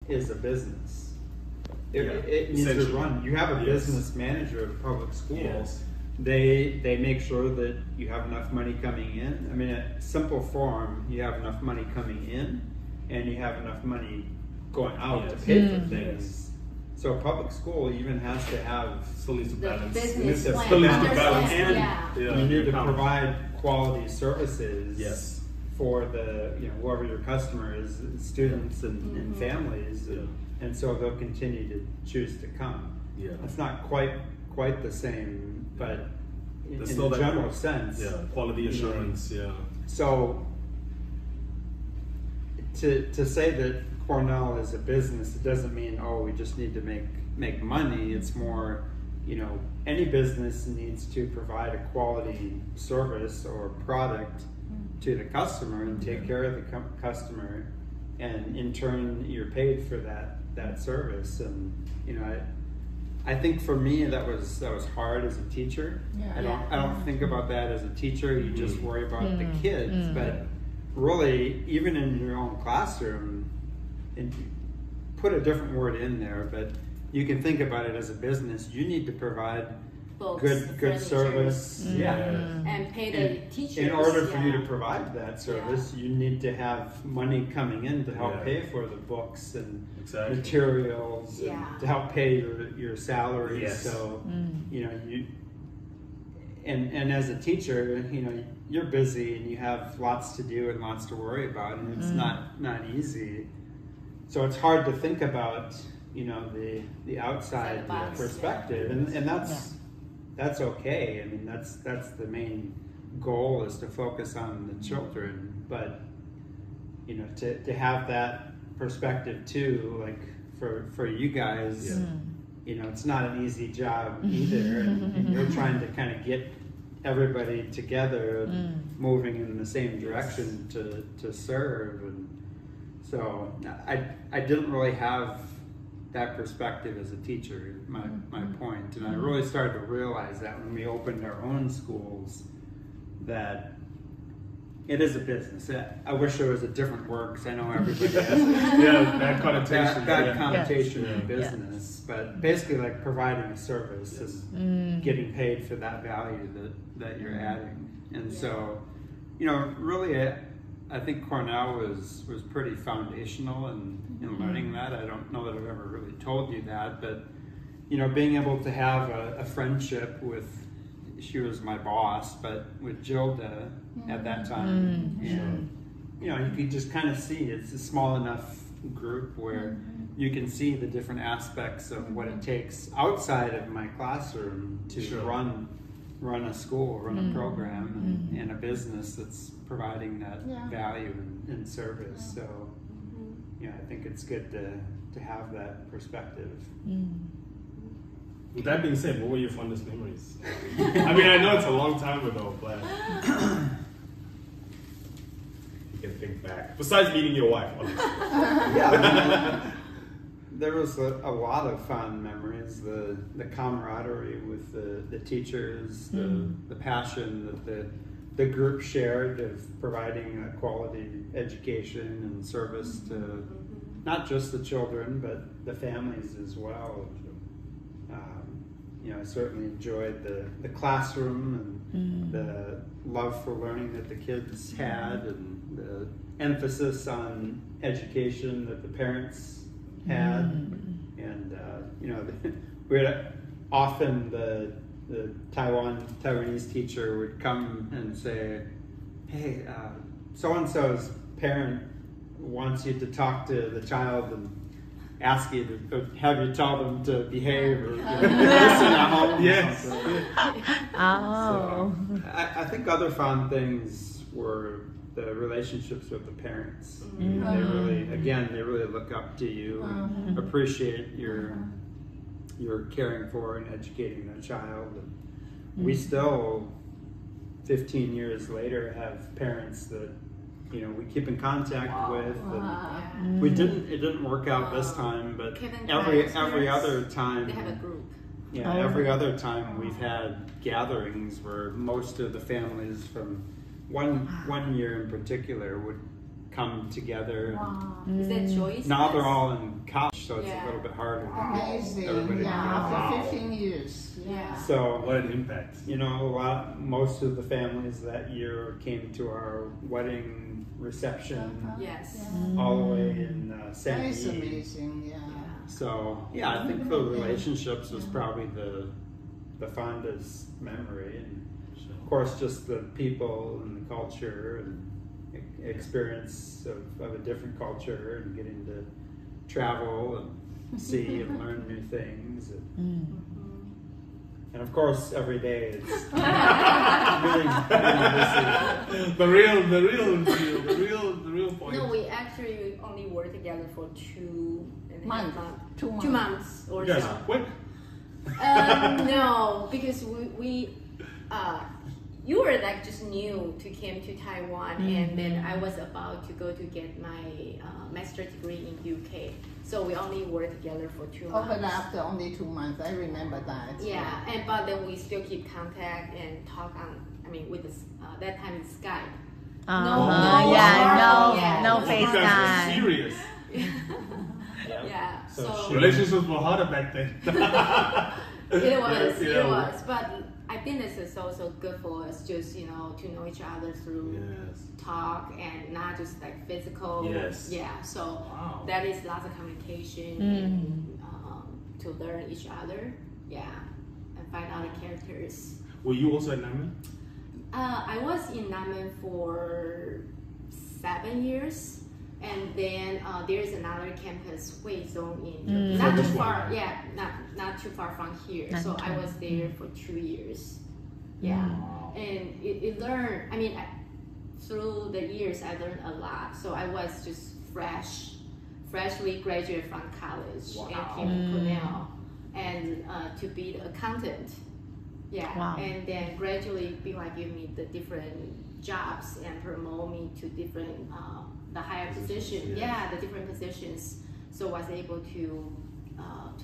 is a business. It needs to run. You have a business manager of public schools. Yes. They make sure that you have enough money coming in. I mean, at simple form, you have enough money coming in, and you have enough money going out to pay for things. So a public school even has to have still needs to balance. Business plan. Still needs to balance. And you need to provide quality services. Yes. For the whoever your customer is, students and families, and so they'll continue to choose to come. Yeah, it's not quite the same, but in a general sense, quality assurance. So to say that Cornel is a business, it doesn't mean we just need to make money. It's more, any business needs to provide a quality service or product to the customer and take care of the customer, and in turn you're paid for that service. And I think for me that was hard as a teacher. I don't think about that as a teacher. You just worry about the kids, but really even in your own classroom, and put a different word in there, but you can think about it as a business. You need to provide books, good service, and pay the teachers. In order for you to provide that service, you need to have money coming in to help pay for the books and materials, and to help pay your salaries. Yes. So and as a teacher, you're busy and you have lots to do and lots to worry about, and it's not easy. So it's hard to think about the outside perspective, and that's okay. I mean, that's the main goal, is to focus on the children. But to have that perspective too, like for you guys, it's not an easy job either, and you're trying to kind of get everybody together, moving in the same direction to serve. And so I didn't really have that perspective as a teacher, my point. And I really started to realize that when we opened our own schools, that it is a business. I wish there was a different word, because I know everybody has bad connotation. Bad connotation in business. But basically like providing a service and getting paid for that value that you're adding. And so, really I think Cornel was pretty foundational in learning that. I don't know that I've ever really told you that, but being able to have a friendship with, she was my boss, but with Gilda at that time, and you could just kind of see it's a small enough group where you can see the different aspects of what it takes outside of my classroom to run a school, run a program, and a business that's providing that value and service. So, I think it's good to have that perspective. With that being said, what were your fondest memories? I mean, I know it's a long time ago, but you can think back. Besides meeting your wife, there was a lot of fond memories. The camaraderie with the teachers, the passion that the group shared of providing a quality education and service to not just the children, but the families as well. I certainly enjoyed the classroom and the love for learning that the kids had, and the emphasis on education that the parents had. And we had often the Taiwanese teacher would come and say, "Hey, so-and-so's parent wants you to talk to the child and ask you to have you tell them to behave or listen at home." Yes. So, I think other fun things were the relationships with the parents. They really look up to you and appreciate your caring for and educating their child. And we still, 15 years later, have parents that we keep in contact with. And it didn't work out this time, but every other time they have a group. Every other time we've had gatherings where most of the families from one year in particular come together. Wow. Is that choice? Now they're all in college, so it's a little bit harder. Amazing. After 15 years. Yeah. So what an impact. You know, most of the families that year came to our wedding reception. Yes. All the way in San That's Diego. amazing. Yeah. So yeah, I think the relationships was probably the fondest memory, and of course just the people and the culture and experience of a different culture and getting to travel and see and learn new things. And of course, every day it's really busy. The real point. No, we actually only worked together for 2.5 months. 2 months. Or you guys so. are quick. No, because you were like just new to came to Taiwan, and then I was about to go to get my master's degree in UK. So we only worked together for 2 months. Overlapped only 2 months. I remember that. Yeah, but then we still keep contact and talk on. I mean, with that time it's Skype. No FaceTime. You guys were serious. Yeah. So relationships were harder back then. It was, but I think this is also good for us, just to know each other through talk and not just like physical. Yes. Yeah. So that is lots of communication and to learn each other. Yeah, and find out the characters. Were you also in Nanmen? I was in Nanmen for 7 years. And then there's another campus, Huizhong, in not too far. Yeah, not too far from here. So I was there for 2 years. Yeah, and it learned. I mean, through the years, I learned a lot. So I was just freshly graduated from college and came to Cornel, and to be the accountant. Yeah, and then gradually BYU gave me the different jobs and promote me to different. The higher position, the different positions, so I was able to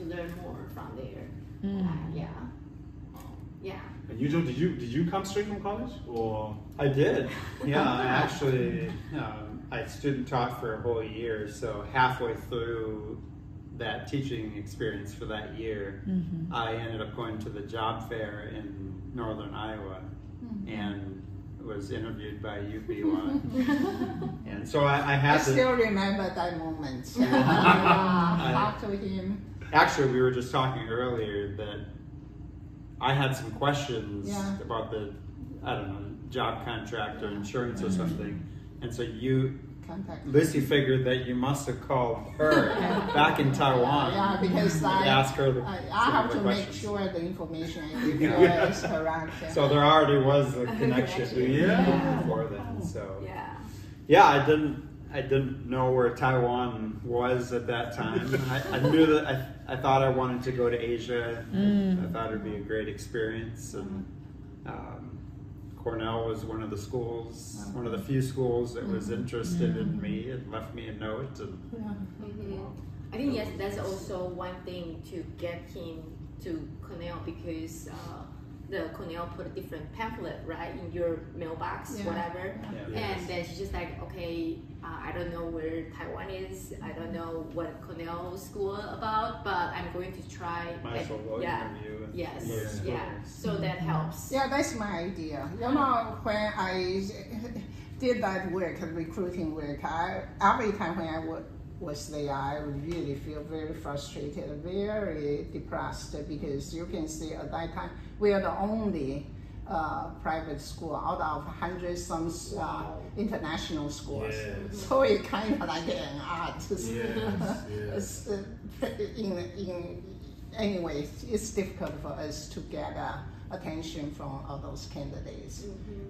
learn more from there. And you, Joe, did you come straight from college, or? I did. Yeah, I actually I student taught for a whole year, so halfway through that teaching experience for that year, I ended up going to the job fair in northern Iowa, and was interviewed by UB1, and so I had I still remember that moment. Talk to him. Actually, we were just talking earlier that I had some questions about the, job contract or insurance or something, and so Lucy figured that you must have called her back in Taiwan. Yeah, because I asked her I have to make sure the information is correct. So there already was a connection before then. So I didn't know where Taiwan was at that time. I knew that I thought I wanted to go to Asia. I thought it'd be a great experience, and Cornell was one of the schools, one of the few schools that was interested in me and left me a note. And I think that's also one thing to get him to Cornell, because the Cornell put a different pamphlet in your mailbox, whatever, and then she's just like, okay, I don't know where Taiwan is, I don't know what Cornell school about, but I'm going to try. Might as well go interview. Yes. So that helps. Yeah, that's my idea. When I did that work, recruiting work, every time when I was there, I really feel very frustrated, very depressed, because you can see at that time we are the only private school out of 100-some international schools. So it kind of like an art. Anyway, it's difficult for us to get attention from all those candidates.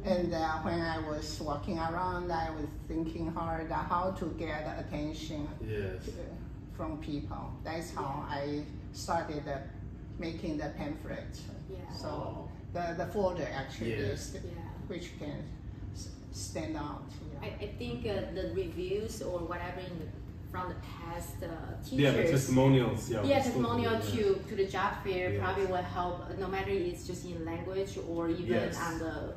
And when I was walking around, I was thinking hard how to get attention from people. That's how I started making the pamphlet. So the folder actually is which can stand out. I think the reviews or whatever from the past teachers. The testimonials. Testimonial to the job fair probably will help, no matter it's just in language or even on the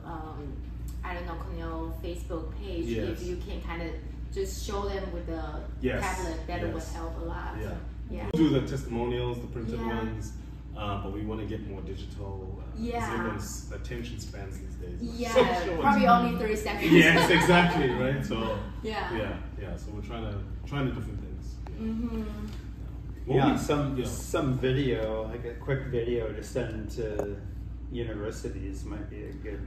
Cornell Facebook page. If you can kind of just show them with the tablet, that would help a lot. Yeah. Yeah. We'll do the testimonials, the printed ones, but we want to get more digital. Everyone's attention spans these days. Yeah, so probably only 30 seconds. Yes, exactly, right? So yeah. So we're trying to different things. Some video, like a quick video to send to universities might be a good.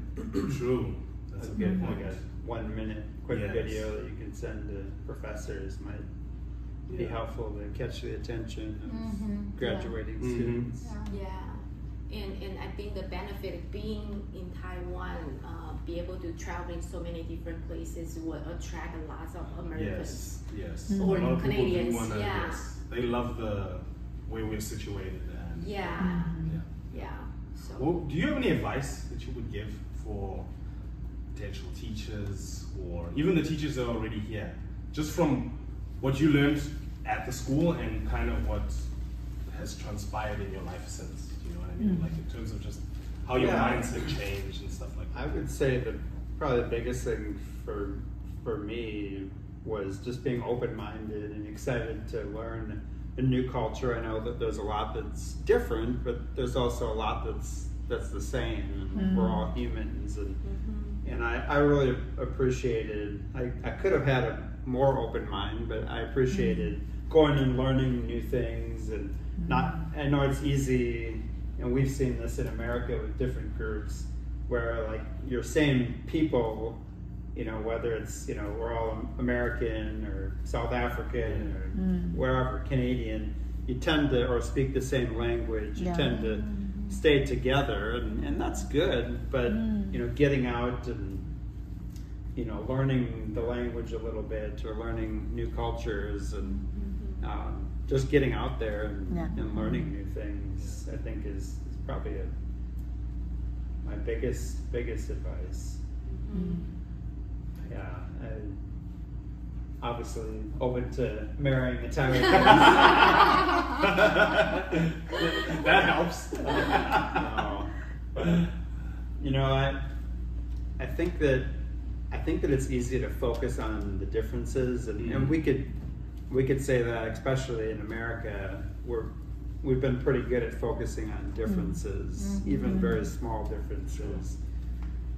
True. That's a good point. Like a 1 minute quick video that you can send to professors might be helpful to catch the attention of graduating students. And I think the benefit of being in Taiwan, be able to travel in so many different places would attract a lot of Americans. Yes. Or a lot of Canadians. People do wanna, they love the way we're situated. And So, well, do you have any advice that you would give for potential teachers or even the teachers that are already here, just from what you learned at the school and kind of what has transpired in your life since? You know what I mean? Like in terms of just how your mindset changed and stuff like that. I would say that probably the biggest thing for me was just being open-minded and excited to learn a new culture. I know that there's a lot that's different, but there's also a lot that's the same. And we're all humans, and I really appreciated. I could have had a more open mind, but I appreciated going and learning new things and not. I know it's easy, and we've seen this in America with different groups, where like your same people, whether it's we're all American or South African or wherever, Canadian, you tend to, or speak the same language, you tend to stay together, and that's good, but getting out and learning the language a little bit, or learning new cultures, and just getting out there and learning new things, I think is probably my biggest advice. Obviously open to marrying a Taiwanese. That helps. I think that it's easy to focus on the differences, and we could say that, especially in America, we've been pretty good at focusing on differences, even very small differences.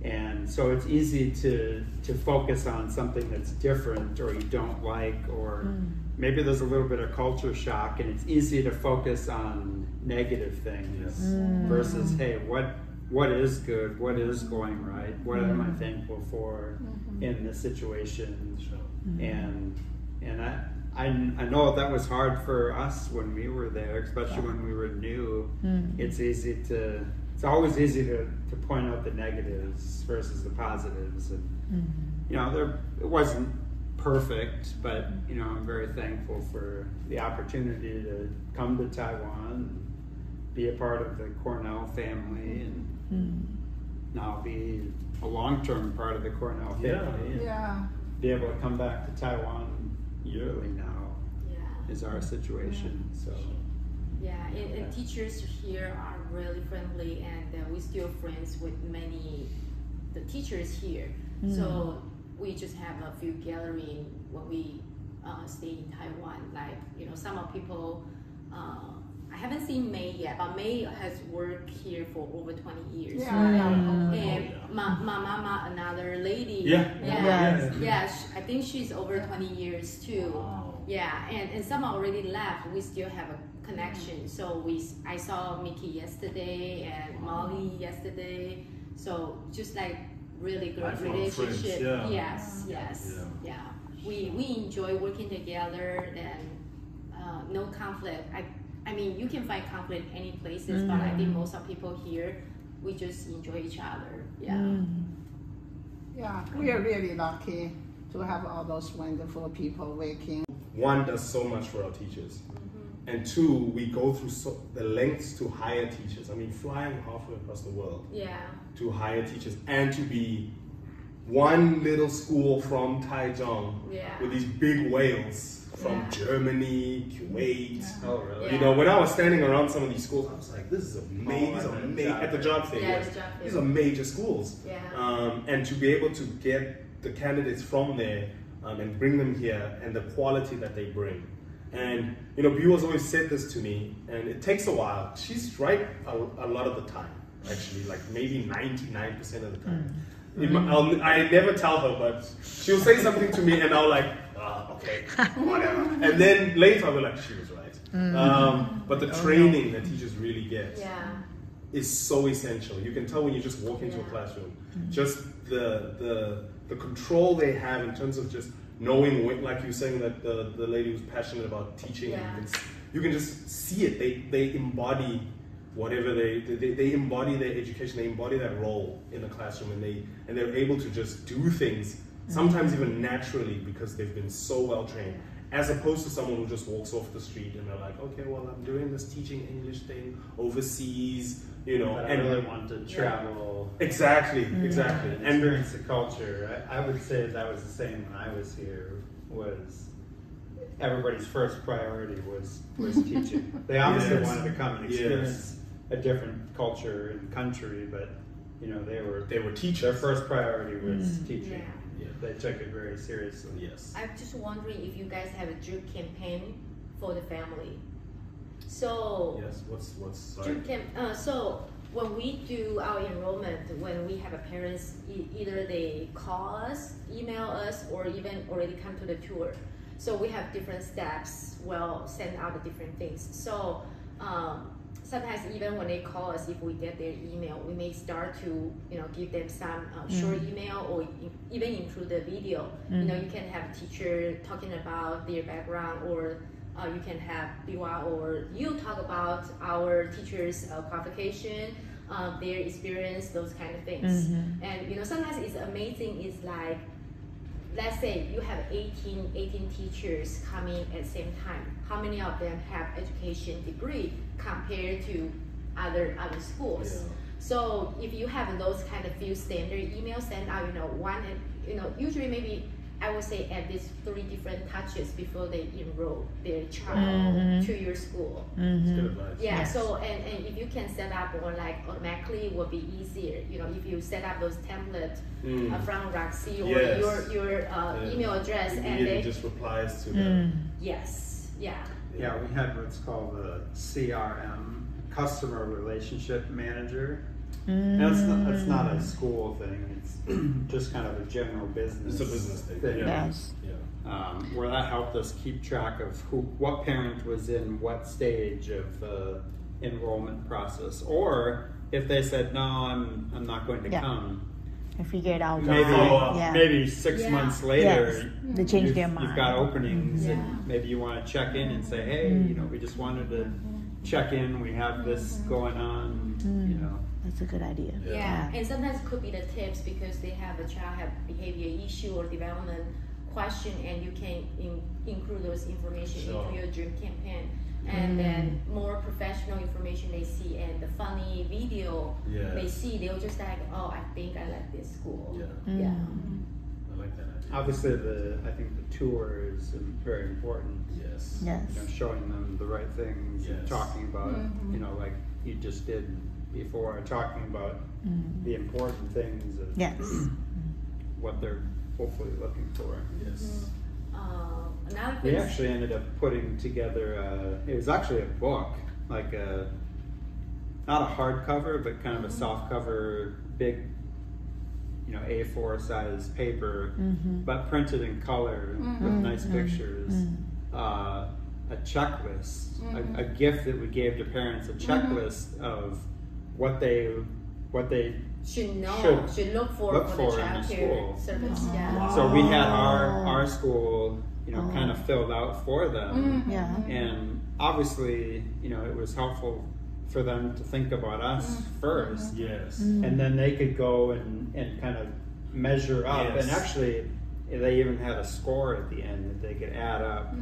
And so it's easy to focus on something that's different or you don't like, or maybe there's a little bit of culture shock, and it's easy to focus on negative things versus, hey, what is good, what is going right, what am I thankful for in this situation? And I know that was hard for us when we were there, especially when we were new. It's always easy to point out the negatives versus the positives, and it wasn't perfect, but I'm very thankful for the opportunity to come to Taiwan and be a part of the Cornel family, and now be a long-term part of the Cornel family, and be able to come back to Taiwan yearly now is our situation. So. And teachers here are really friendly, and we're still friends with many the teachers here. So we just have a few gatherings when we stay in Taiwan. Like some of people, I haven't seen May yet, but May has worked here for over 20 years. And my mama, another lady. I think she's over 20 years too. Wow. And some already left. We still have a connection. So I saw Mickey yesterday and Molly yesterday. So just like really good relationship. Yes. We enjoy working together, and no conflict. I mean, you can find conflict any places, but I think most of people here, we just enjoy each other. We are really lucky to have all those wonderful people working. One, does so much for our teachers. And two, we go through the lengths to hire teachers. I mean, flying halfway across the world to hire teachers, and to be one little school from Taichung with these big whales from Germany, Kuwait. Oh, really? When I was standing around some of these schools, I was like, this is amazing. At the job fair, these are major schools. And to be able to get the candidates from there and bring them here, and the quality that they bring. And you know, Biwa's always said this to me, and it takes a while. She's right a lot of the time, actually, like maybe 99% of the time. I never tell her, but she'll say something to me, and I'll like, okay, whatever. And then later I'll be like, she was right. But the training that teachers really get is so essential. You can tell when you just walk into a classroom, just the control they have in terms of just knowing when, like you were saying that the lady was passionate about teaching, you can just see it. They embody whatever they embody their education, they embody that role in the classroom, and they're able to just do things, sometimes even naturally, because they've been so well trained, as opposed to someone who just walks off the street and they're like, okay, well, I'm doing this teaching English thing overseas, you know, but I really want to travel. Exactly. And experience the culture. I would say that was the same when I was here. Was everybody's first priority was teaching. They obviously wanted to come and experience a different culture and country, but you know, they were teachers. Their first priority was teaching. They took it very seriously. Yes. I'm just wondering if you guys have a drip campaign for the family. So what's drip camp? So when we do our enrollment, when we have a parents, either they call us, email us, or even already come to the tour. So we have different steps. Well, send out the different things. So sometimes even when they call us, if we get their email, we may start to give them some short email, or even include the video. You know, you can have a teacher talking about their background, or you can have Biwa or you talk about our teachers' qualification, their experience, those kind of things. And sometimes it's amazing. It's like, let's say you have 18 teachers coming at the same time. How many of them have education degree compared to other schools? So if you have those kind of few standard emails, send out one, usually maybe I would say at least 3 different touches before they enroll their child to your school. That's good advice. Yeah. So and if you can set up, or like automatically, it will be easier. If you set up those templates from Roxy or your email address, and they just replies to them. Yeah, we had what's called the CRM, Customer Relationship Manager. And it's not a school thing. It's just kind of a general business. It's a business thing. Where that helped us keep track of what parent was in what stage of the enrollment process, or if they said no, I'm not going to come. I figured out maybe 6 months later, they changed their mind. You've got openings, and maybe you want to check in and say, hey, we just wanted to check in. We have this going on. That's a good idea. And sometimes it could be the tips because they have a child have behavior issue or development question, and you can include those information into your dream campaign. And then more professional information they see, and the funny video they see, they'll just like, oh, I think I like this school. I like that idea. Obviously, I think the tour is very important. Showing them the right things, and talking about, like you just did before, talking about the important things of what they're hopefully looking for. We actually ended up putting together it was actually a book, like not a hardcover, but kind of a soft cover, big A4 size paper, but printed in color with nice pictures. A checklist, a gift that we gave to parents, a checklist of what they should look for the child care service. So we had our school kind of filled out for them, and obviously it was helpful for them to think about us first, and then they could go and kind of measure up, and actually they even had a score at the end that they could add up.